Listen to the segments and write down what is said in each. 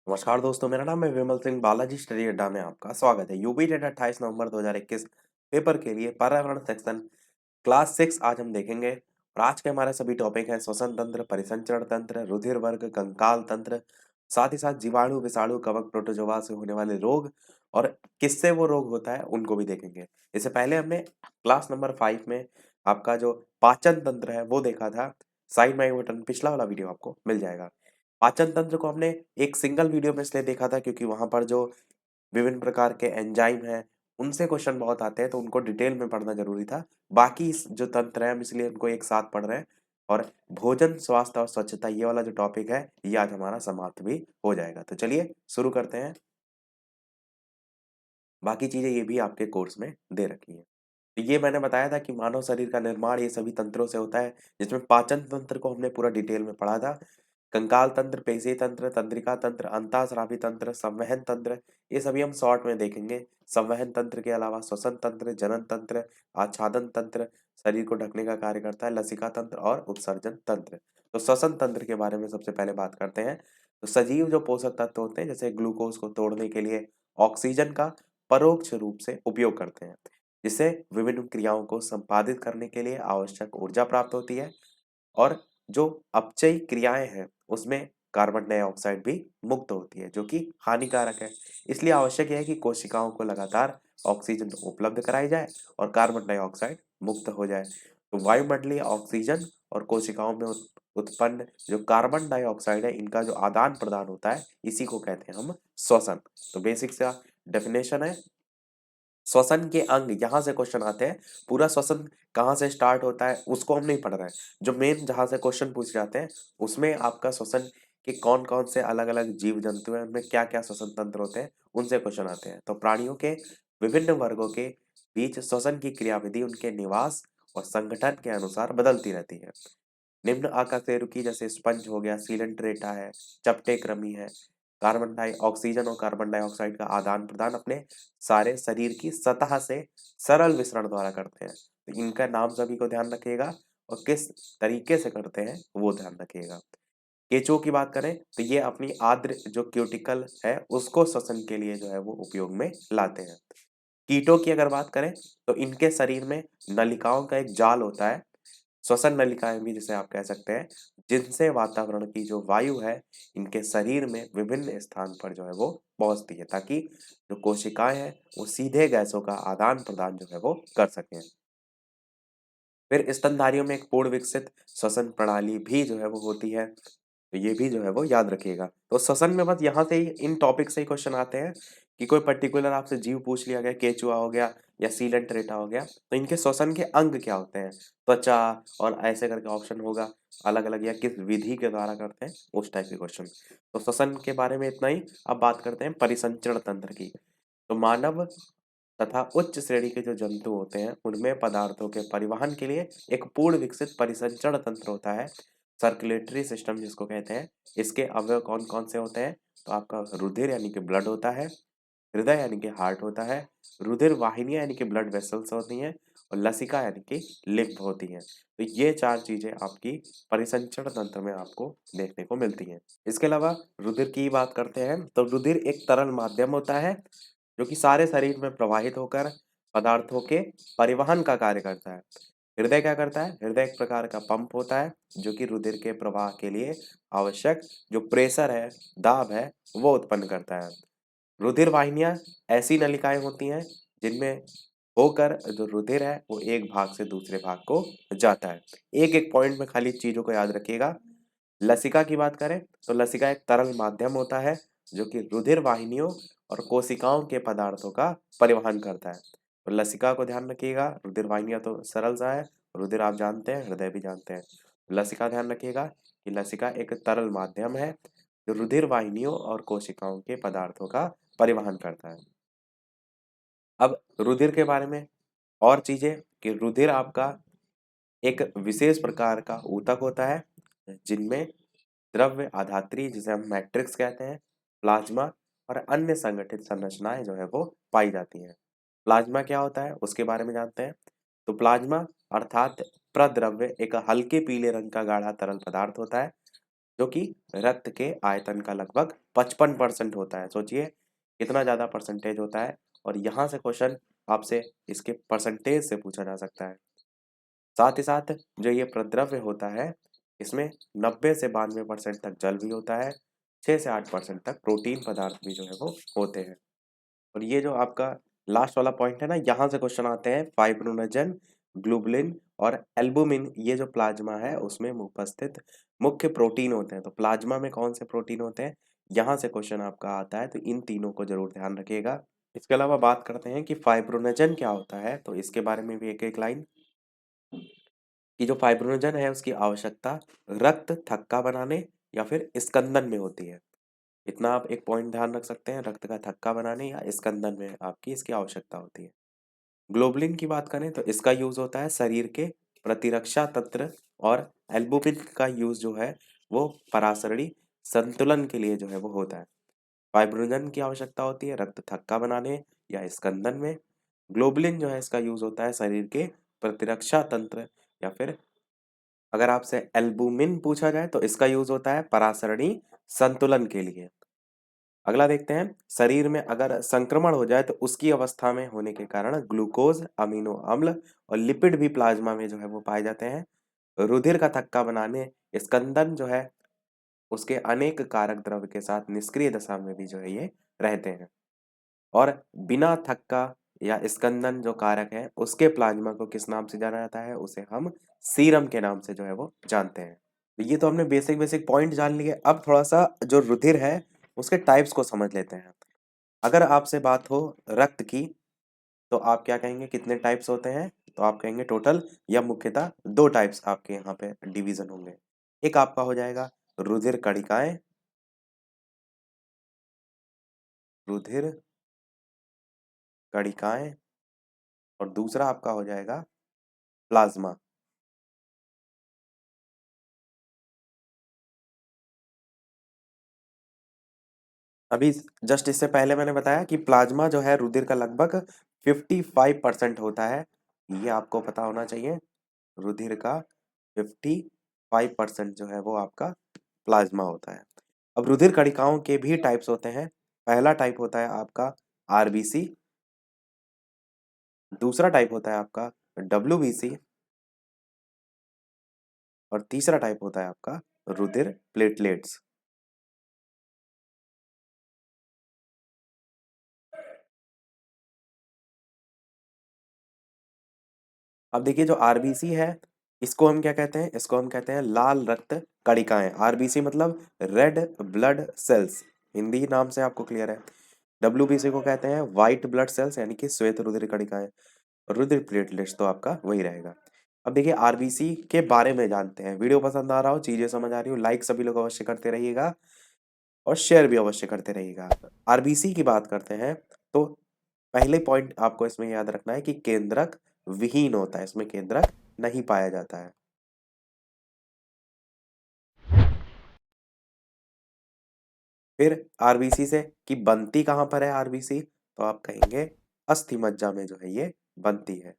नमस्कार दोस्तों, मेरा नाम है विमल सिंह। बालाजी स्टडी अड्डा में आपका स्वागत है। यूपी डेट 28 नवंबर 2021 पेपर के लिए पर्यावरण सेक्शन क्लास 6 आज हम देखेंगे। और आज के हमारे सभी टॉपिक हैं श्वसन तंत्र, परिसंचरण तंत्र, रुधिर वर्ग, कंकाल तंत्र, साथ ही साथ जीवाणु, विषाणु, कवक, प्रोटोजोआ से होने वाले रोग और किससे वो रोग होता है उनको भी देखेंगे। इससे पहले हमने क्लास नंबर 5 में आपका जो पाचन तंत्र है वो देखा था। साइड में आई बटन पिछला वाला वीडियो आपको मिल जाएगा। पाचन तंत्र को हमने एक सिंगल वीडियो में इसलिए देखा था क्योंकि वहां पर जो विभिन्न प्रकार के एंजाइम हैं उनसे क्वेश्चन बहुत आते हैं, तो उनको डिटेल में पढ़ना जरूरी था। बाकी जो तंत्र है हम इसलिए उनको एक साथ पढ़ रहे हैं। और भोजन, स्वास्थ्य और स्वच्छता, ये वाला जो टॉपिक है ये आज हमारा समाप्त भी हो जाएगा। तो चलिए शुरू करते हैं। बाकी चीजें ये भी आपके कोर्स में दे रखी है। तो ये मैंने बताया था कि मानव शरीर का निर्माण ये सभी तंत्रों से होता है, जिसमें पाचन तंत्र को हमने पूरा डिटेल में पढ़ा था। कंकाल तंत्र, पेशी तंत्र, तंत्रिका तंत्र, अंतःस्रावी तंत्र, संवहन तंत्र, ये सभी हम शॉर्ट में देखेंगे। संवहन तंत्र के अलावा श्वसन तंत्र, जनन तंत्र, आच्छादन तंत्र, शरीर को ढकने का कार्य करता है, लसिका तंत्र और उत्सर्जन तंत्र। तो श्वसन तंत्र के बारे में सबसे पहले बात करते हैं। तो सजीव जो पोषक तत्व होते हैं, जैसे ग्लूकोज को तोड़ने के लिए ऑक्सीजन का परोक्ष रूप से उपयोग करते हैं, जिससे विभिन्न क्रियाओं को संपादित करने के लिए आवश्यक ऊर्जा प्राप्त होती है। और जो अपचयी क्रियाएं हैं उसमें कार्बन डाइऑक्साइड भी मुक्त होती है, जो कि हानिकारक है। इसलिए आवश्यक है कि कोशिकाओं को लगातार ऑक्सीजन उपलब्ध कराई जाए और कार्बन डाइऑक्साइड मुक्त हो जाए। तो वायुमंडलीय ऑक्सीजन और कोशिकाओं में उत्पन्न जो कार्बन डाइऑक्साइड है, इनका जो आदान प्रदान होता है, इसी को कहते हैं हम श्वसन। तो बेसिक सा डेफिनेशन है। श्वसन के अंग, यहाँ से क्वेश्चन आते हैं। पूरा श्वसन कहाँ से स्टार्ट होता है उसको हम नहीं पढ़ रहे हैं। जो मेन जहाँ से क्वेश्चन पूछ जाते हैं उसमें आपका श्वसन के कौन कौन से अलग अलग जीव जंतु हैं, उनमें क्या क्या श्वसन तंत्र होते हैं, उनसे क्वेश्चन आते हैं। तो प्राणियों के विभिन्न वर्गों के बीच श्वसन की क्रियाविधि उनके निवास और संगठन के अनुसार बदलती रहती है। निम्न आकशेरुकी जैसे स्पंज हो गया, सीलेंट्रेटा है, चपटे कृमि है, कार्बन डाई ऑक्सीजन और कार्बन डाइऑक्साइड का आदान प्रदान अपने सारे शरीर की सतह से सरल विसरण द्वारा करते हैं। तो इनका नाम सभी को ध्यान रखिएगा और किस तरीके से करते हैं वो ध्यान रखिएगा। केंचुओं की बात करें तो ये अपनी आद्र जो क्यूटिकल है उसको श्वसन के लिए जो है वो उपयोग में लाते हैं। कीटों की अगर बात करें तो इनके शरीर में नलिकाओं का एक जाल होता है, श्वसन नलिकाएं भी जिसे आप कह सकते हैं, जिनसे वातावरण की जो वायु है इनके शरीर में विभिन्न स्थान पर जो है वो पहुंचती है, ताकि जो कोशिकाएं हैं वो सीधे गैसों का आदान प्रदान जो है वो कर सकें। फिर स्तनधारियों में एक पूर्ण विकसित श्वसन प्रणाली भी जो है वो होती है, तो ये भी जो है वो याद रखिएगा। तो श्वसन में बस यहाँ से ही इन टॉपिक से ही क्वेश्चन आते हैं कि कोई पर्टिकुलर आपसे जीव पूछ लिया गया, केचुआ हो गया या सीलेंट्रेटा हो गया, तो इनके श्वसन के अंग क्या होते हैं, त्वचा और ऐसे करके ऑप्शन होगा अलग अलग, या किस विधि के द्वारा करते हैं, उस टाइप के क्वेश्चन। तो श्वसन के बारे में इतना ही। अब बात करते हैं परिसंचरण तंत्र की। तो मानव तथा उच्च श्रेणी के जो जंतु होते हैं उनमें पदार्थों के परिवहन के लिए एक पूर्ण विकसित परिसंचरण तंत्र होता है, सर्कुलेटरी सिस्टम जिसको कहते हैं। इसके अवयव कौन कौन से होते हैं? तो आपका रुधिर यानी कि ब्लड होता है, हृदय यानी कि हार्ट होता है, रुधिर वाहिनियां यानी कि ब्लड वेसल्स होती हैं, और लसिका यानी कि लिम्फ होती हैं। तो ये चार चीजें आपकी परिसंचरण तंत्र में आपको देखने को मिलती हैं। इसके अलावा रुधिर की बात करते हैं तो रुधिर एक तरल माध्यम होता है जो कि सारे शरीर में प्रवाहित होकर पदार्थों के परिवहन का कार्य करता है। हृदय क्या करता है? हृदय एक प्रकार का पंप होता है जो कि रुधिर के प्रवाह के लिए आवश्यक जो प्रेशर है, दाब है, वो उत्पन्न करता है। रुधिर वाहिनियां ऐसी नलिकाएं होती हैं जिनमें होकर जो रुधिर है वो एक भाग से दूसरे भाग को जाता है। एक एक पॉइंट में खाली चीजों को याद रखिएगा। लसिका की बात करें तो लसिका एक तरल माध्यम होता है जो कि रुधिर वाहिनियों और कोशिकाओं के पदार्थों का परिवहन करता है। तो लसिका को ध्यान रखिएगा। रुधिर वाहिनियां तो सरल सा है, रुधिर आप जानते हैं, हृदय भी जानते हैं। लसिका ध्यान रखिएगा कि लसिका एक तरल माध्यम है जो रुधिर वाहिनियों और कोशिकाओं के पदार्थों का परिवहन करता है। अब रुधिर के बारे में और चीजें कि रुधिर आपका एक विशेष प्रकार का ऊतक होता है जिनमें द्रव्य आधात्री जिसे हम मैट्रिक्स कहते हैं, प्लाज्मा और अन्य संगठित संरचनाएं जो है वो पाई जाती हैं। प्लाज्मा क्या होता है उसके बारे में जानते हैं। तो प्लाज्मा अर्थात प्रद्रव्य एक हल्के पीले रंग का गाढ़ा तरल पदार्थ होता है जो कि रक्त के आयतन का लगभग 55% होता है। सोचिए कितना ज़्यादा परसेंटेज होता है, और यहाँ से क्वेश्चन आपसे इसके परसेंटेज से पूछा जा सकता है। साथ ही साथ जो ये प्रद्रव्य होता है, इसमें 90 से 92% तक जल भी होता है, 6 से 8% तक प्रोटीन पदार्थ भी जो है वो होते हैं। और ये जो आपका लास्ट वाला पॉइंट है ना, यहाँ से क्वेश्चन आते हैं। फाइब्रोनोजन, ग्लोबुलिन और एल्बुमिन, ये जो प्लाज्मा है उसमें उपस्थित मुख्य प्रोटीन होते हैं। तो प्लाज्मा में कौन से प्रोटीन होते हैं, यहाँ से क्वेश्चन आपका आता है, तो इन तीनों को जरूर ध्यान रखिएगा। इसके अलावा बात करते हैं कि फाइब्रोनोजन क्या होता है, तो इसके बारे में भी एक एक लाइन, कि जो फाइब्रोनोजन है उसकी आवश्यकता रक्त थक्का बनाने या फिर स्कंदन में होती है। इतना आप एक पॉइंट ध्यान रख सकते हैं, रक्त का थक्का बनाने या स्कंदन में आपकी इसकी आवश्यकता होती है। ग्लोबुलिन की बात करें तो इसका यूज होता है शरीर के प्रतिरक्षा तंत्र, और एल्बुमिन का यूज जो है वो परासरणी संतुलन के लिए जो है वो होता है। फाइब्रोजन की आवश्यकता होती है रक्त थक्का बनाने या स्कंदन में। ग्लोबुलिन जो है इसका यूज होता है शरीर के प्रतिरक्षा तंत्र, या फिर अगर आपसे एल्बुमिन पूछा जाए तो इसका यूज होता है परासरणी संतुलन के लिए। अगला देखते हैं, शरीर में अगर संक्रमण हो जाए तो उसकी अवस्था में होने के कारण ग्लूकोज, अमीनो अम्ल और लिपिड भी प्लाज्मा में जो है वो पाए जाते हैं। रुधिर का थक्का बनाने, स्कंदन जो है उसके अनेक कारक द्रव्य के साथ निष्क्रिय दशा में भी जो है ये रहते हैं। और बिना थक्का या स्कंदन जो कारक है उसके प्लाज्मा को किस नाम से जाना जाता है, उसे हम सीरम के नाम से जो है वो जानते हैं। तो ये तो हमने बेसिक बेसिक पॉइंट जान लिए। अब थोड़ा सा जो रुधिर है उसके टाइप्स को समझ लेते हैं। अगर आपसे बात हो रक्त की, तो आप क्या कहेंगे, कितने टाइप्स होते हैं, तो आप कहेंगे टोटल या मुख्यतः दो टाइप्स आपके यहाँ पे डिवीजन होंगे। एक आपका हो जाएगा रुधिर कणिकाएं, रुधिर कणिकाएं, और दूसरा आपका हो जाएगा प्लाज्मा। अभी जस्ट इससे पहले मैंने बताया कि प्लाज्मा जो है रुधिर का लगभग 55% होता है, ये आपको पता होना चाहिए। रुधिर का 55% जो है वो आपका प्लाज्मा होता है। अब रुधिर कणिकाओं के भी टाइप्स होते हैं। पहला टाइप होता है आपका आरबीसी, दूसरा टाइप होता है आपका डब्ल्यूबीसी, और तीसरा टाइप होता है आपका रुधिर प्लेटलेट्स। अब देखिए जो आरबीसी है, इसको हम क्या कहते हैं, इसको हम कहते हैं लाल रक्त कणिकाएं। आरबीसी मतलब रेड ब्लड सेल्स, हिंदी नाम से आपको क्लियर है। डब्ल्यूबीसी को कहते हैं व्हाइट ब्लड सेल्स, यानी कि श्वेत रुधिर कणिकाएं। रुधिर प्लेटलेट्स तो आपका वही रहेगा। अब देखिए आरबीसी के बारे में जानते हैं। वीडियो पसंद आ रहा हो, चीजें समझ आ रही हो, लाइक सभी लोग अवश्य करते रहिएगा और शेयर भी अवश्य करते रहिएगा। आरबीसी की बात करते हैं तो पहले पॉइंट आपको इसमें याद रखना है कि केंद्रक विहीन होता है, इसमें केंद्रक नहीं पाया जाता है। फिर आरबीसी से कि बनती कहाँ पर है आरबीसी, तो आप कहेंगे अस्थि मज्जा में जो है ये बनती है।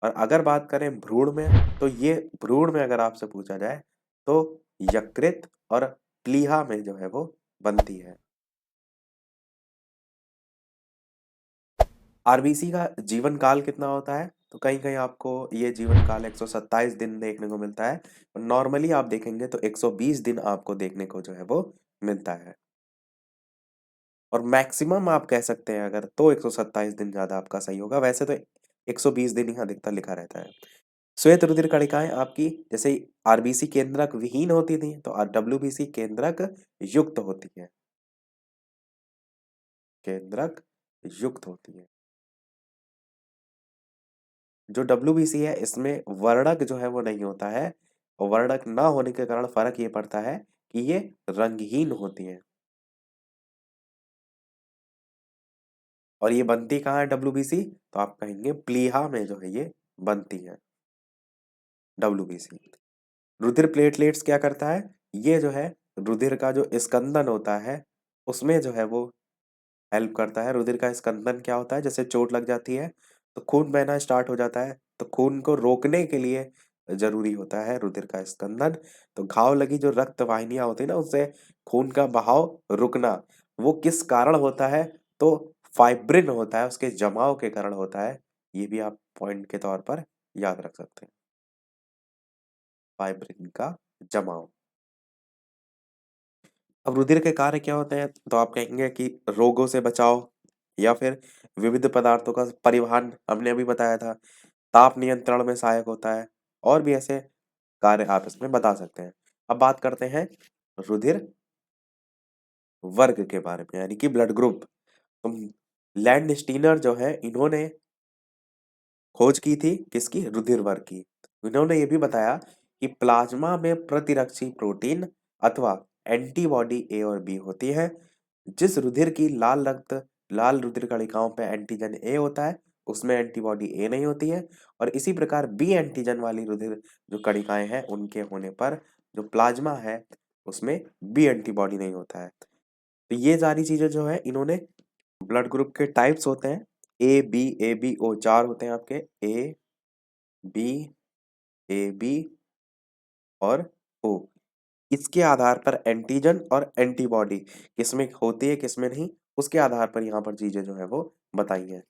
और अगर बात करें भ्रूण में, तो ये भ्रूण में अगर आपसे पूछा जाए तो यकृत और प्लीहा में जो है वो बनती है। आरबीसी का जीवन काल कितना होता है, तो कहीं कहीं आपको ये जीवन काल 127 दिन देखने को मिलता है। नॉर्मली आप देखेंगे तो 120 दिन आपको देखने को जो है वो मिलता है। और मैक्सिमम आप कह सकते हैं अगर, तो 127 दिन ज्यादा आपका सही होगा। वैसे तो 120 दिन ही अधिकतर लिखा रहता है। श्वेत रुधिर कणिकाएं आपकी जैसे आरबीसी केंद्रक विहीन होती थी, तो डब्ल्यूबीसी केंद्रक युक्त होती है, केंद्रक युक्त होती है। जो डब्ल्यूबीसी है इसमें वर्णक जो है वो नहीं होता है, और वर्णक ना होने के कारण फर्क ये पड़ता है कि ये रंगहीन होती है। और ये बनती कहाँ है डब्ल्यूबीसी, तो आप कहेंगे प्लीहा में जो है ये बनती है डब्ल्यूबीसी। रुधिर प्लेटलेट्स क्या करता है, ये जो है रुधिर का जो स्कंदन होता है उसमें जो है वो हेल्प करता है। रुधिर का स्कंदन क्या होता है, जैसे चोट लग जाती है तो खून बहना स्टार्ट हो जाता है, तो खून को रोकने के लिए ज़रूरी होता है रुधिर का स्पंदन। तो घाव लगी जो रक्त वाहिनियाँ होती है ना, उससे खून का बहाव रुकना, वो किस कारण होता है? तो फाइब्रिन होता है, उसके जमाव के कारण होता है। ये भी आप पॉइंट के तौर पर याद रख सकते हैं, फाइब्रिन का जमाव। अब रुधिर के कार्य क्या होते हैं? तो आप कहेंगे कि रोगों से बचाव या फिर विविध पदार्थों का परिवहन, हमने अभी बताया था। ताप नियंत्रण में सहायक होता है और भी ऐसे कार्य आप इसमें बता सकते हैं। अब बात करते हैं रुधिर वर्ग के बारे में, यानी कि ब्लड ग्रुप। लैंड स्टीनर जो है, इन्होंने खोज की थी किसकी? रुधिर वर्ग की। इन्होंने ये भी बताया कि प्लाज्मा में प्रतिरक्षी प्रोटीन अथवा एंटीबॉडी ए और बी होती है। जिस रुधिर की लाल रुधिर कणिकाओं पे एंटीजन ए होता है, उसमें एंटीबॉडी ए नहीं होती है। और इसी प्रकार बी एंटीजन वाली रुधिर जो कणिकाएं हैं, उनके होने पर जो प्लाज्मा है उसमें बी एंटीबॉडी नहीं होता है। तो ये सारी चीजें जो है, इन्होंने ब्लड ग्रुप के टाइप्स होते हैं, ए बी ओ, चार होते हैं आपके, ए बी, ए बी और ओ। इसके आधार पर एंटीजन और एंटीबॉडी किसमें होती है किसमें नहीं, उसके आधार पर यहाँ पर चीजें जो है वो बताई है।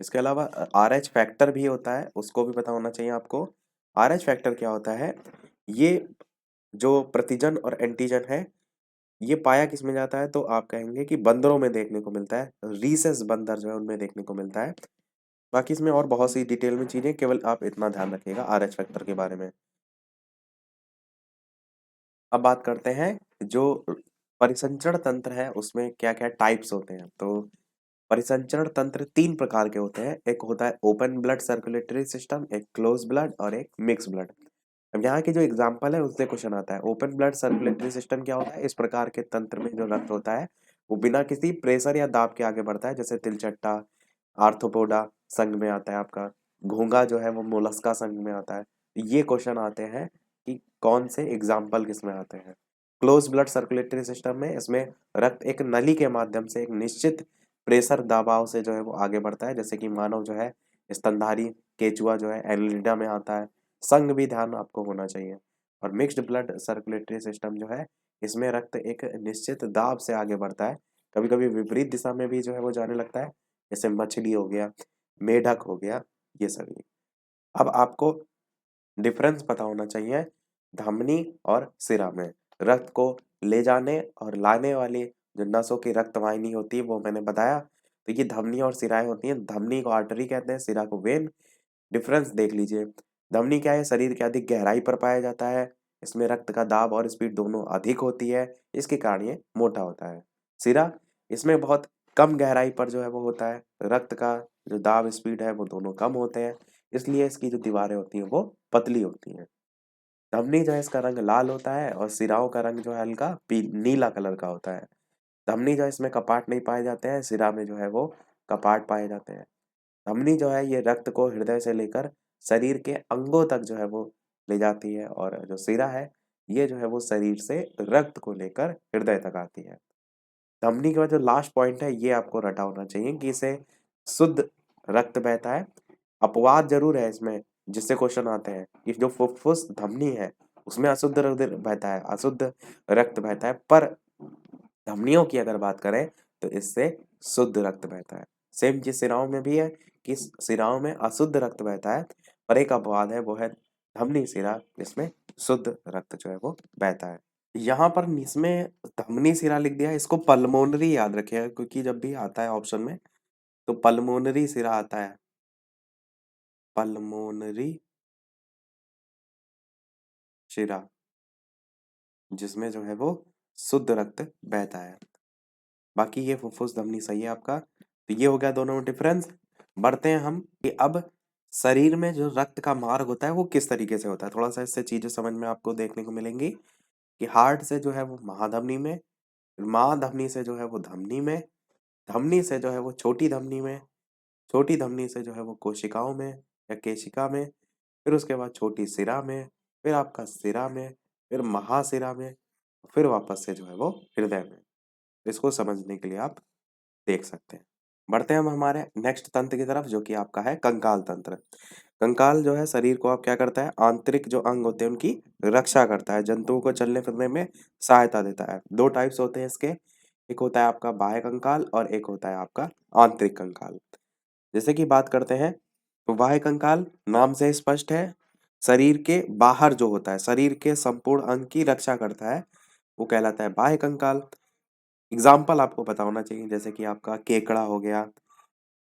इसके अलावा आरएच फैक्टर भी होता है, उसको भी पता होना चाहिए आपको। आरएच फैक्टर क्या होता है? ये जो प्रतिजन और एंटीजन है, ये पाया किसमें जाता है? तो आप कहेंगे कि बंदरों में देखने को मिलता है, रीसस बंदर जो है उनमें देखने को मिलता है। बाकी इसमें और बहुत सी डिटेल में चीजें, केवल आप इतना ध्यान रखिएगा आरएच फैक्टर के बारे में। अब बात करते हैं जो परिसंचरण तंत्र है, उसमें क्या क्या टाइप्स होते हैं। तो परिसंचरण तंत्र तीन प्रकार के होते हैं, एक होता है ओपन ब्लड सर्कुलेटरी सिस्टम, एक क्लोज ब्लड और एक मिक्स ब्लड। अब यहाँ के जो एग्जांपल है उससे क्वेश्चन आता है। ओपन ब्लड सर्कुलेटरी सिस्टम क्या होता है? इस प्रकार के तंत्र में जो रक्त होता है वो बिना किसी प्रेशर या दाब के आगे बढ़ता है, जैसे तिलचट्टा आर्थ्रोपोडा संघ में आता है आपका, घोंघा जो है वो मोलस्का संघ में आता है। ये क्वेश्चन आते हैं कि कौन से एग्जाम्पल किसमें आते हैं। क्लोज ब्लड सर्कुलेटरी सिस्टम में, इसमें रक्त एक नली के माध्यम से एक निश्चित प्रेशर दबाव से जो है वो आगे बढ़ता है, जैसे कि मानव जो है स्तनधारी केचुआ जो है एनिलिडा में आता है। संघ भी ध्यान आपको होना चाहिए। और मिक्स्ड ब्लड सर्कुलेटरी सिस्टम जो है, इसमें रक्त एक निश्चित दाब से आगे बढ़ता है, कभी कभी विपरीत दिशा में भी जो है वो जाने लगता है, जैसे मछली हो गया, मेढक हो गया, ये सभी। अब आपको डिफरेंस पता होना चाहिए धमनी और सिरा में। रक्त को ले जाने और लाने वाली जो नसों की रक्त वाहिनी होती है वो मैंने बताया। तो ये धमनी और सिराएं होती हैं। धमनी को आर्टरी कहते हैं, सिरा को वेन। डिफरेंस देख लीजिए। धमनी क्या है? शरीर के अधिक गहराई पर पाया जाता है, इसमें रक्त का दाब और स्पीड दोनों अधिक होती है, इसके कारण ये मोटा होता है। सिरा, इसमें बहुत कम गहराई पर जो है वो होता है, रक्त का जो दाब स्पीड है वो दोनों कम होते हैं, इसलिए इसकी जो दीवारें होती हैं वो पतली होती हैं। धमनी जो है इसका रंग लाल होता है और सिराओं का रंग जो है हल्का नीला कलर का होता है। धमनी जो है इसमें कपाट नहीं पाए जाते हैं, सिरा में जो है वो कपाट पाए जाते हैं। धमनी जो है ये रक्त को हृदय से लेकर शरीर के अंगों तक जो है वो ले जाती है, और जो सिरा है ये जो है वो शरीर से रक्त को लेकर हृदय तक आती है। धमनी के बाद जो लास्ट पॉइंट है, ये आपको रटा होना चाहिए कि इसे शुद्ध रक्त बहता है। अपवाद जरूर है इसमें, जिससे क्वेश्चन आते हैं कि जो फुफ्फुस धमनी है उसमें अशुद्ध रुधिर बहता है, अशुद्ध रक्त बहता है, पर धमनियों की अगर बात करें तो इससे शुद्ध रक्त बहता है। सेम चीज सिराओं में भी है कि सिराओं में अशुद्ध रक्त बहता है, पर एक अपवाद है, वो है धमनी सिरा, जिसमें शुद्ध रक्त जो है वो बहता है। यहाँ पर इसमें धमनी सिरा लिख दिया है, इसको पल्मोनरी याद रखिएगा, क्योंकि जब भी आता है ऑप्शन में तो पल्मोनरी सिरा आता है, पल्मोनरी शिरा, जिसमें जो है वो शुद्ध रक्त बहता है। बाकी ये फुफ्फुस धमनी सही है आपका। तो ये हो गया दोनों में डिफरेंस। बढ़ते हैं हम कि अब शरीर में जो रक्त का मार्ग होता है वो किस तरीके से होता है, थोड़ा सा इससे चीजें समझ में आपको देखने को मिलेंगी कि हार्ट से जो है वो महाधमनी में, महाधमनी से जो है वो धमनी में, धमनी से जो है वो छोटी धमनी में, छोटी धमनी से जो है वो कोशिकाओं में या केशिका में, फिर उसके बाद छोटी सिरा में, फिर आपका सिरा में, फिर महासिरा में, फिर वापस से जो है वो हृदय में। इसको समझने के लिए आप देख सकते हैं। बढ़ते हैं हम हमारे नेक्स्ट तंत्र की तरफ जो कि आपका है कंकाल तंत्र। कंकाल जो है शरीर को अब क्या करता है, आंतरिक जो अंग होते हैं उनकी रक्षा करता है, जंतुओं को चलने फिरने में सहायता देता है। दो टाइप्स होते हैं इसके, एक होता है आपका बाह्य कंकाल और एक होता है आपका आंतरिक कंकाल। जैसे कि बात करते हैं तो बाह्य कंकाल नाम से स्पष्ट है, शरीर के बाहर जो होता है, शरीर के संपूर्ण अंग की रक्षा करता है, वो कहलाता है बाह्य कंकाल। एग्जाम्पल आपको पता होना चाहिए, जैसे कि आपका केकड़ा हो गया,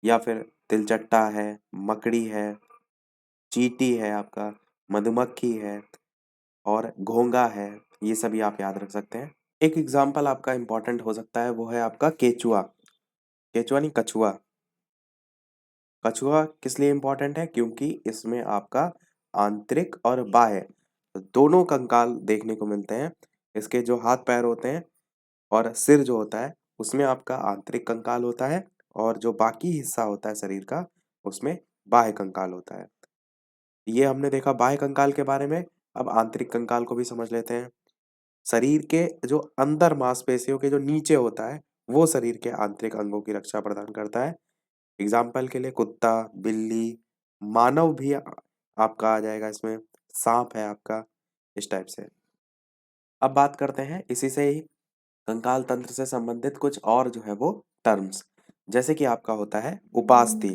या फिर तिलचट्टा है, मकड़ी है, चींटी है आपका, मधुमक्खी है और घोंघा है, ये सभी आप याद रख सकते हैं। एक एग्जाम्पल आपका इम्पोर्टेंट हो सकता है, वो है आपका केचुआ। केचुआ नहीं, कछुआ। कछुआ किस लिए इम्पोर्टेंट है, क्योंकि इसमें आपका आंतरिक और बाह्य दोनों कंकाल देखने को मिलते हैं। इसके जो हाथ पैर होते हैं और सिर जो होता है उसमें आपका आंतरिक कंकाल होता है, और जो बाकी हिस्सा होता है शरीर का उसमें बाह्य कंकाल होता है। ये हमने देखा बाह्य कंकाल के बारे में। अब आंतरिक कंकाल को भी समझ लेते हैं। शरीर के जो अंदर मांसपेशियों के जो नीचे होता है वो शरीर के आंतरिक अंगों की रक्षा प्रदान करता है। एग्जाम्पल के लिए कुत्ता, बिल्ली, मानव भी आपका आ जाएगा इसमें, सांप है आपका, इस टाइप से। अब बात करते हैं इसी से ही कंकाल तंत्र से संबंधित कुछ और जो है वो टर्म्स, जैसे कि आपका होता है उपास्थि।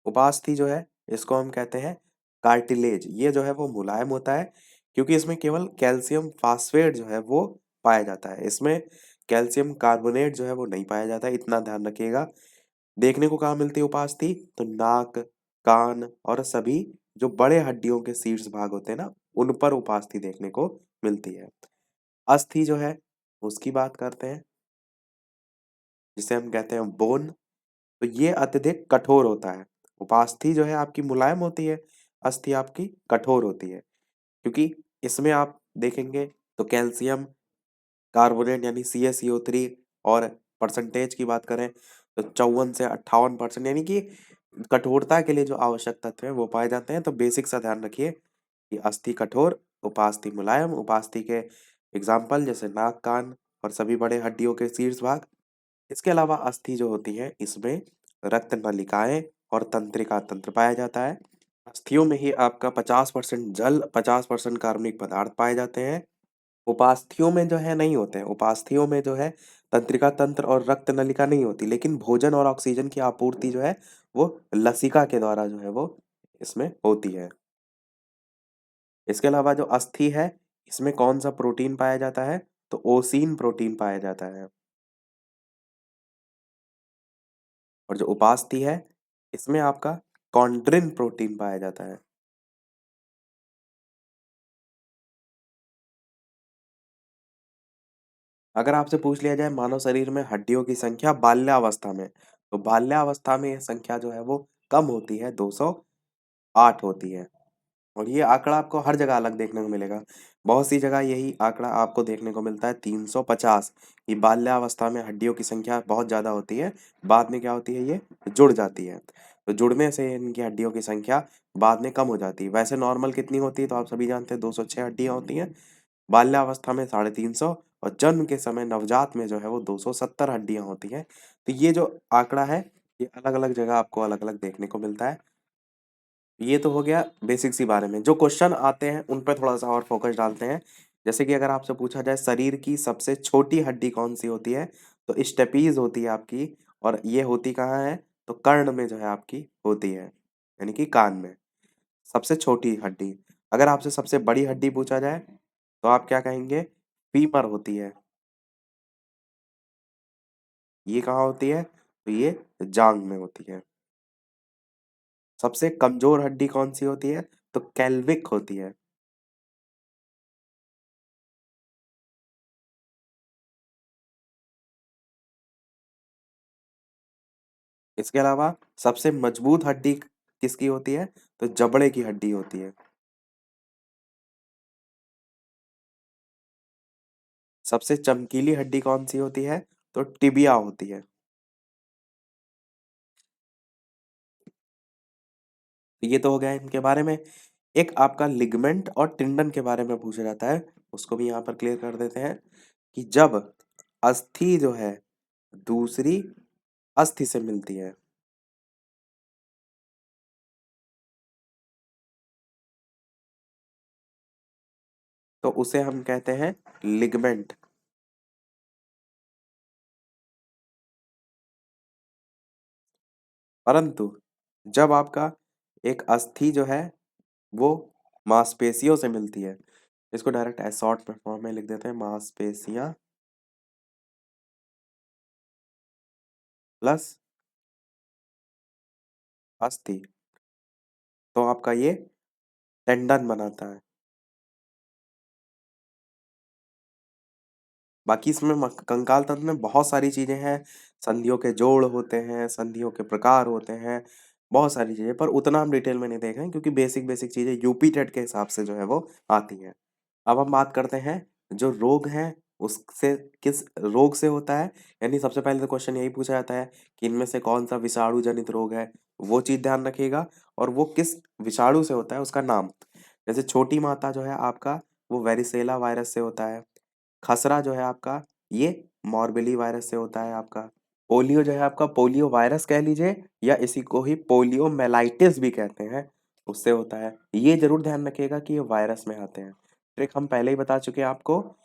उपास्थि जो है इसको हम कहते हैं कार्टिलेज। ये जो है वो मुलायम होता है, क्योंकि इसमें केवल कैल्शियम फास्फेट जो है वो पाया जाता है, इसमें कैल्शियम कार्बोनेट जो है वो नहीं पाया जाता है, इतना ध्यान रखिएगा। देखने को कहाँ मिलती है उपास्थि, तो नाक, कान और सभी जो बड़े हड्डियों के शीर्ष भाग होते हैं ना, उन पर उपास्थि देखने को मिलती है। अस्थि जो है उसकी बात करते हैं, जिसे हम कहते हैं बोन। तो ये अत्यधिक कठोर होता है। उपास्थि जो है आपकी मुलायम होती है, अस्थि आपकी कठोर होती है, क्योंकि इसमें आप देखेंगे तो कैल्शियम कार्बोनेट यानी CaCO3 और परसेंटेज की बात करें तो 54 से 58%, यानी कि कठोरता के लिए जो आवश्यक तत्व हैं वो पाए जाते हैं। तो बेसिक सा ध्यान रखिए कि अस्थि कठोर, उपास्थि मुलायम। उपास्थि के एग्जाम्पल जैसे नाक, कान और सभी बड़े हड्डियों के शीर्ष भाग। इसके अलावा अस्थि जो होती है इसमें रक्त नलिकाएं और तंत्रिका तंत्र पाया जाता है। अस्थियों में ही आपका 50% जल, 50% कार्बनिक पदार्थ पाए जाते हैं। उपास्थियों में जो है नहीं होते हैं। उपास्थियों में जो है तंत्रिका तंत्र और रक्त नलिका नहीं होती, लेकिन भोजन और ऑक्सीजन की आपूर्ति जो है वो लसिका के द्वारा जो है वो इसमें होती है। इसके अलावा जो अस्थि है इसमें कौन सा प्रोटीन पाया जाता है, तो ओसीन प्रोटीन पाया जाता है। और जो उपास्थि है इसमें आपका कॉन्ड्रिन प्रोटीन पाया जाता है। अगर आपसे पूछ लिया जाए मानव शरीर में हड्डियों की संख्या बाल्यावस्था में, तो बाल्यावस्था में यह संख्या जो है वो कम होती है, 208 होती है। और ये आंकड़ा आपको हर जगह अलग देखने को मिलेगा। बहुत सी जगह यही आंकड़ा आपको देखने को मिलता है 350। ये बाल्यावस्था में हड्डियों की संख्या बहुत ज़्यादा होती है, बाद में क्या होती है, ये जुड़ जाती है। तो जुड़ने से इनकी हड्डियों की संख्या बाद में कम हो जाती है। वैसे नॉर्मल कितनी होती है, तो आप सभी जानते हैं 206 हड्डियां होती हैं। बाल्यावस्था में 350, और जन्म के समय नवजात में जो है वो 270 हड्डियां होती हैं। तो ये जो आंकड़ा है ये अलग अलग जगह आपको अलग अलग देखने को मिलता है। ये तो हो गया बेसिक सी बारे में। जो क्वेश्चन आते हैं उन पे थोड़ा सा और फोकस डालते हैं। जैसे कि अगर आपसे पूछा जाए शरीर की सबसे छोटी हड्डी कौन सी होती है, तो स्टेपीज होती है आपकी। और ये होती कहाँ है, तो कर्ण में जो है आपकी होती है, यानी कि कान में सबसे छोटी हड्डी। अगर आपसे सबसे बड़ी हड्डी पूछा जाए तो आप क्या कहेंगे, फीमर होती है। ये कहाँ होती है, तो ये जांग में होती है। सबसे कमजोर हड्डी कौन सी होती है, तो कैल्विक होती है। इसके अलावा सबसे मजबूत हड्डी किसकी होती है, तो जबड़े की हड्डी होती है। सबसे चमकीली हड्डी कौन सी होती है, तो टिबिया होती है। तो ये तो हो गया इनके बारे में। एक आपका लिगमेंट और टिंडन के बारे में पूछा जाता है, उसको भी यहाँ पर क्लियर कर देते हैं कि जब अस्थि जो है दूसरी अस्थि से मिलती है तो उसे हम कहते हैं लिगमेंट। परंतु जब आपका एक अस्थि जो है वो मांसपेशियों से मिलती है, इसको डायरेक्ट शॉर्ट फॉर्म में लिख देते हैं, मांसपेशियां प्लस अस्थि, तो आपका ये टेंडन बनाता है। बाकी इसमें कंकाल तंत्र में बहुत सारी चीजें हैं, संधियों के जोड़ होते हैं, संधियों के प्रकार होते हैं, बहुत सारी चीजें, पर उतना हम डिटेल में नहीं देख रहे हैं क्योंकि बेसिक बेसिक चीजें यूपी टेट के हिसाब से जो है वो आती है। अब हम बात करते हैं जो रोग है उससे किस रोग से होता है, यानी सबसे पहले तो क्वेश्चन यही पूछा जाता है कि इनमें से कौन सा विषाणु जनित रोग है, वो चीज ध्यान रखिएगा, और वो किस विषाणु से होता है उसका नाम। जैसे छोटी माता जो है आपका वो वेरिसेला वायरस से होता है, खसरा जो है आपका ये मॉर्बिली वायरस से होता है आपका, पोलियो जो है आपका पोलियो वायरस कह लीजिए या इसी को ही पोलियो मेलाइटिस भी कहते हैं, उससे होता है। ये जरूर ध्यान रखिएगा कि ये वायरस में आते हैं। ट्रिक हम पहले ही बता चुके हैं आपको,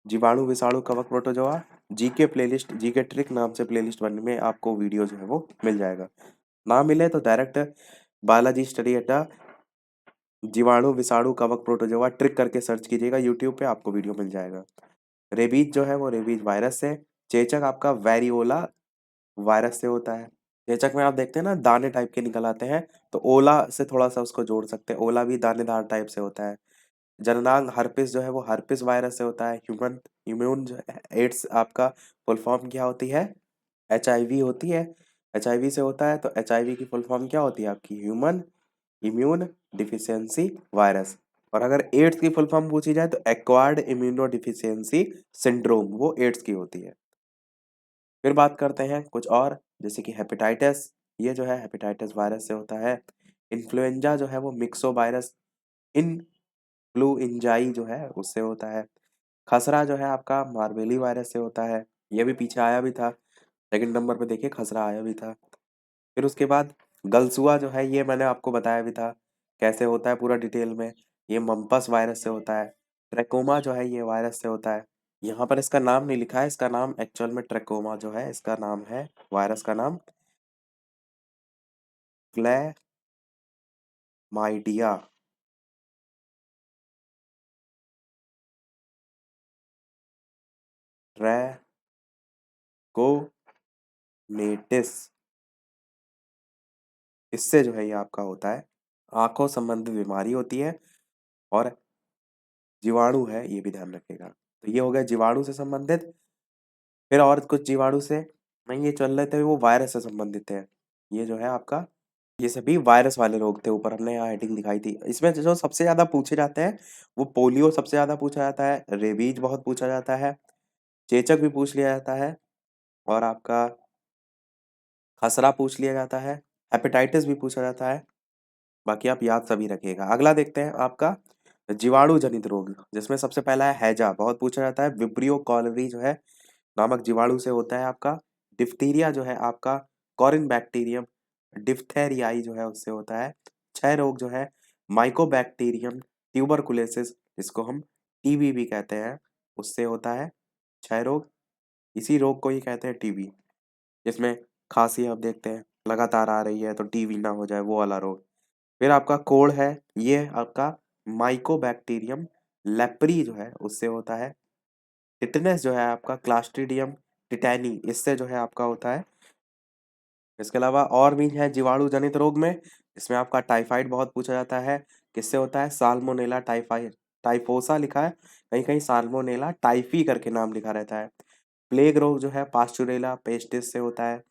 जीवाणु विषाणु कवक protozoa, GK playlist, GK trick नाम से प्लेलिस्ट बनने में आपको वीडियो जो है वो मिल जाएगा। ना मिले तो डायरेक्ट बालाजी स्टडी अड्डा जीवाणु विषाणु कवक प्रोटोजोआ ट्रिक करके सर्च कीजिएगा यूट्यूब पे, आपको वीडियो मिल जाएगा। रेबीज जो है वो रेबीज वायरस से, चेचक आपका वेरियोला वायरस से होता है। चेचक में आप देखते हैं ना दाने टाइप के निकल आते हैं, तो ओला से थोड़ा सा उसको जोड़ सकते हैं, ओला भी दानेदार टाइप से होता है। जननांग हर्पिस जो है वो हर्पिस वायरस से होता है। ह्यूमन इम्यून जो है एड्स आपका फुल फॉर्म क्या होती है, एचआईवी होती है, एचआईवी से होता है, तो एचआईवी की फुल फॉर्म क्या होती है आपकी, ह्यूमन इम्यून डिफिशियंसी वायरस। और अगर एड्स की फुल फॉर्म पूछी जाए तो एक्वायर्ड इम्यूनो डिफिशियंसी सिंड्रोम, वो एड्स की होती है। फिर बात करते हैं कुछ और, जैसे कि हेपेटाइटिस, ये जो है हेपेटाइटिस वायरस से होता है। इन्फ्लुएंजा जो है वो मिक्सो वायरस इन्फ्लुएंजाई जो है उससे होता है। खसरा जो है आपका मार्बेली वायरस से होता है, ये भी पीछे आया भी था, सेकंड नंबर पे देखिए खसरा आया भी था। फिर उसके बाद गलसुआ जो है ये मैंने आपको बताया भी था कैसे होता है पूरा डिटेल में, ये मम्पस वायरस से होता है। ट्रैकोमा जो है ये वायरस से होता है। यहाँ पर इसका नाम नहीं लिखा है, इसका नाम एक्चुअल में ट्रैकोमा जो है इसका नाम है, वायरस का नाम क्लैमाइडिया ट्रैकोमेटिस, इससे जो है ये आपका होता है, आंखों संबंधित बीमारी होती है, और जीवाणु है ये भी ध्यान रखिएगा। तो ये हो गया जीवाणु से संबंधित। फिर और कुछ जीवाणु से नहीं ये चल रहे थे, वो वायरस से संबंधित है। ये जो है आपका ये सभी वायरस वाले रोग थे, ऊपर हमने यहाँ हेडिंग दिखाई थी। इसमें जो सबसे ज्यादा पूछे जाते हैं वो पोलियो सबसे ज्यादा पूछा जाता है, रेबीज बहुत पूछा जाता है, चेचक भी पूछ लिया जाता है, और आपका खसरा पूछ लिया जाता है, हेपेटाइटिस भी पूछा जाता है। बाकी आप याद सभी रखिएगा। अगला देखते हैं आपका जीवाणु जनित रोग, जिसमें सबसे पहला है हैजा, बहुत पूछा जाता है। विब्रियो कॉलरी जो है नामक जीवाणु से होता है आपका। डिप्थीरिया जो है आपका कॉरिन बैक्टीरियम डिप्थेरियाई जो है उससे होता है। क्षय रोग जो है माइकोबैक्टीरियम ट्यूबरकुलोसिस, जिसको हम टीबी भी कहते हैं, उससे होता है क्षय रोग। इसी रोग को ही कहते हैं टीबी, जिसमें खांसी आप देखते हैं लगातार आ रही है तो टीबी ना हो जाए, वो वाला रोग। फिर आपका कोढ़ है, ये आपका माइकोबैक्टीरियम लेप्री जो है उससे होता है। टिटनेस जो है आपका क्लास्ट्रीडियम टिटैनी, इससे जो है आपका होता है। इसके अलावा और भी है जीवाणु जनित रोग में, इसमें आपका टाइफाइड बहुत पूछा जाता है, किससे होता है, साल्मोनेला टाइफाइड, टाइफोसा लिखा है, कहीं कहीं साल्मोनेला टाइफी करके नाम लिखा रहता है। प्लेग रोग जो है पास्चुरेला पेस्टिस से होता है।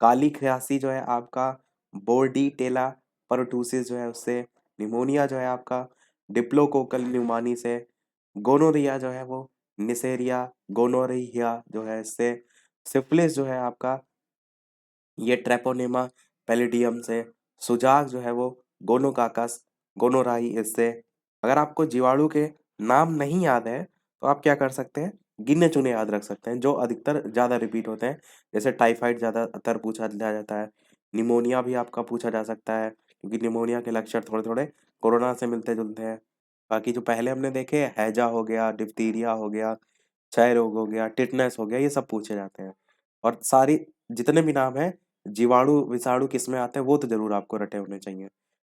काली खियासी जो है आपका बोर्डीटेला परटूसिस जो है उससे। निमोनिया जो है आपका डिप्लोकोकल न्यूमानी से। गोनोरिया जो है वो निसेरिया गोनोरिया जो है इससे। सिफिलिस जो है आपका ये ट्रेपोनेमा पैलिडियम से। सुजाग जो है वो गोनोकाकस गोनोराई इससे। अगर आपको जीवाणु के नाम नहीं याद है तो आप क्या कर सकते हैं, गिने-चुने याद रख सकते हैं, जो अधिकतर ज़्यादा रिपीट होते हैं। जैसे टाइफाइड ज़्यादातर पूछा जा जाता है, निमोनिया भी आपका पूछा जा सकता है, क्योंकि निमोनिया के लक्षण थोड़े-थोड़े कोरोना से मिलते-जुलते हैं। बाकी जो पहले हमने देखे हैजा हो गया, डिप्थीरिया हो गया, क्षय रोग हो गया, टिटनेस हो गया, ये सब पूछे जाते हैं। और सारी जितने भी नाम हैं, जीवाणु, विषाणु किसमें आते हैं, वो तो ज़रूर आपको रटे होने चाहिए।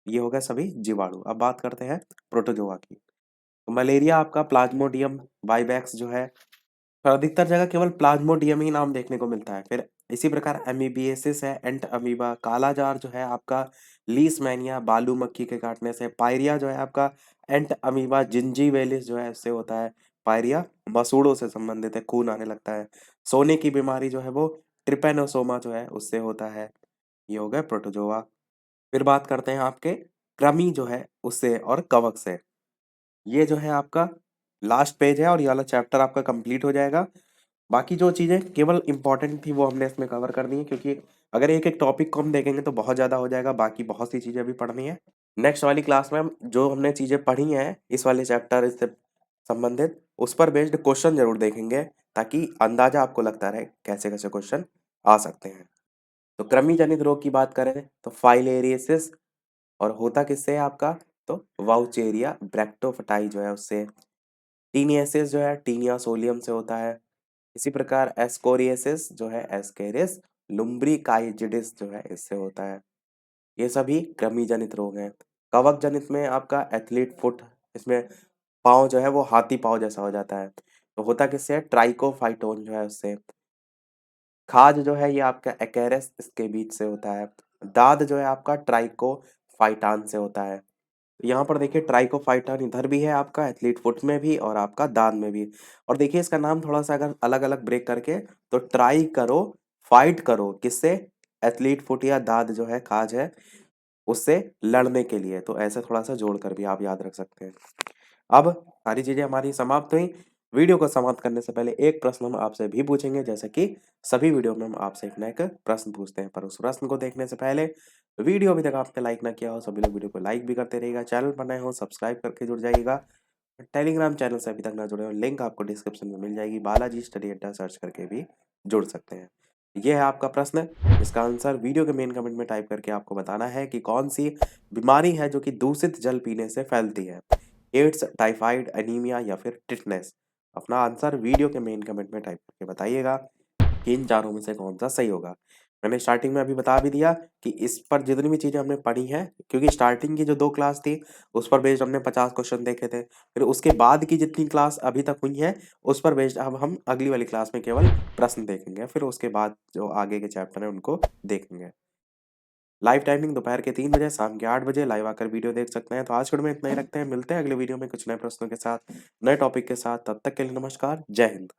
ये हो गए सभी जीवाणु। अब बात करते हैं प्रोटोज़ोआ की। तो मलेरिया आपका प्लाज्मोडियम वाइवैक्स जो है, पर अधिकतर जगह केवल प्लाज्मोडियम ही नाम देखने को मिलता है। फिर इसी प्रकार एमीबिएसिस है, एंट अमीबा, काला जार जो है आपका लीशमैनिया, बालू मक्खी के काटने से, पायरिया जो है आपका एंट अमीबा जिंजीवेलिस जो है उससे होता है, पायरिया मसूड़ों से संबंधित है, खून आने लगता है। सोने की बीमारी जो है वो ट्रिपेनोसोमा जो है उससे होता है। ये हो गए प्रोटोजोआ। फिर बात करते हैं आपके कृमि जो है उससे और कवक से। ये जो है आपका लास्ट पेज है और ये वाला चैप्टर आपका कंप्लीट हो जाएगा। बाकी जो चीज़ें केवल इम्पोर्टेंट थी वो हमने इसमें कवर कर दी हैं, क्योंकि अगर एक-एक टॉपिक को हम देखेंगे तो बहुत ज़्यादा हो जाएगा, बाकी बहुत सी चीज़ें अभी पढ़नी है। नेक्स्ट वाली क्लास में हम जो हमने चीज़ें पढ़ी हैं इस वाले चैप्टर से संबंधित, उस पर बेस्ड क्वेश्चन ज़रूर देखेंगे, ताकि अंदाज़ा आपको लगता रहे कैसे-कैसे क्वेश्चन आ सकते हैं। तो कृमि जनित रोग की बात करें तो फाइलेरियसिस, और होता किससे है आपका, तो वाउचेरिया ब्रैक्टोफटाई जो है उससे। टीनिएसिस जो है टीनिया सोलियम से होता है। इसी प्रकार एस्कोरियसिस जो है एस्केरिस लुम्ब्रिकाइजिडिस जो है इससे होता है। ये सभी कृमि जनित रोग हैं। कवक जनित में आपका एथलीट फुट, इसमें पाँव जो है वो हाथी पाँव जैसा हो जाता है। तो होता किससे है, ट्राइकोफाइटोन जो है उससे। खाज जो है ये आपका एक्केरेस इसके बीच से होता है। दाद जो है आपका ट्राइकोफाइटान से होता है। यहाँ पर देखिए ट्राइकोफाइटन इधर भी है आपका एथलीट फुट में भी और आपका दांत में भी। और देखिए इसका नाम थोड़ा सा अगर अलग अलग ब्रेक करके, तो ट्राई करो, फाइट करो किससे, एथलीट फुट या दांत जो है खाज है उससे लड़ने के लिए। तो ऐसे थोड़ा सा जोड़ कर भी आप याद रख सकते हैं। अब सारी चीजें हमारी समाप्त हुई। वीडियो को समाप्त करने से पहले एक प्रश्न हम आपसे भी पूछेंगे, जैसे कि सभी वीडियो में हम आपसे एक ना एक प्रश्न पूछते हैं। पर उस प्रश्न को देखने से पहले, वीडियो अभी तक आपने लाइक ना किया हो, सभी लोग वीडियो को लाइक भी करते रहिएगा, चैनल पर नए हो सब्सक्राइब करके जुड़ जाइएगा। टेलीग्राम चैनल से अभी तक ना जुड़े हो, लिंक आपको डिस्क्रिप्शन में मिल जाएगी, बालाजी स्टडी अड्डा सर्च करके भी जुड़ सकते हैं। ये है आपका प्रश्न, इसका आंसर वीडियो के मेन कमेंट में टाइप करके आपको बताना है कि कौन सी बीमारी है जो कि दूषित जल पीने से फैलती है, एड्स, टाइफाइड, एनीमिया या फिर टिटनेस। अपना आंसर वीडियो के मेन कमेंट में टाइप करके बताइएगा कि इन चारों में से कौन-सा सही होगा। मैंने स्टार्टिंग में अभी बता भी दिया कि इस पर जितनी भी चीज़ें हमने पढ़ी हैं, क्योंकि स्टार्टिंग की जो 2 क्लास थी, उस पर बेस्ड हमने 50 क्वेश्चन देखे थे। फिर उसके बाद की जितनी क्लास अभी तक हुई हैं, उस पर बेस्ड अब हम अगली वाली क्लास में केवल प्रश्न देखेंगे। फिर उसके बाद जो आगे के चैप्टर हैं, उनको देखेंगे। लाइव टाइमिंग दोपहर के 3 बजे, शाम के 8 बजे लाइव आकर वीडियो देख सकते हैं। तो आज के वीडियो में इतना ही रखते हैं। मिलते हैं अगले वीडियो में कुछ नए प्रश्नों के साथ, नए टॉपिक के साथ। तब तक के लिए नमस्कार। जय हिंद।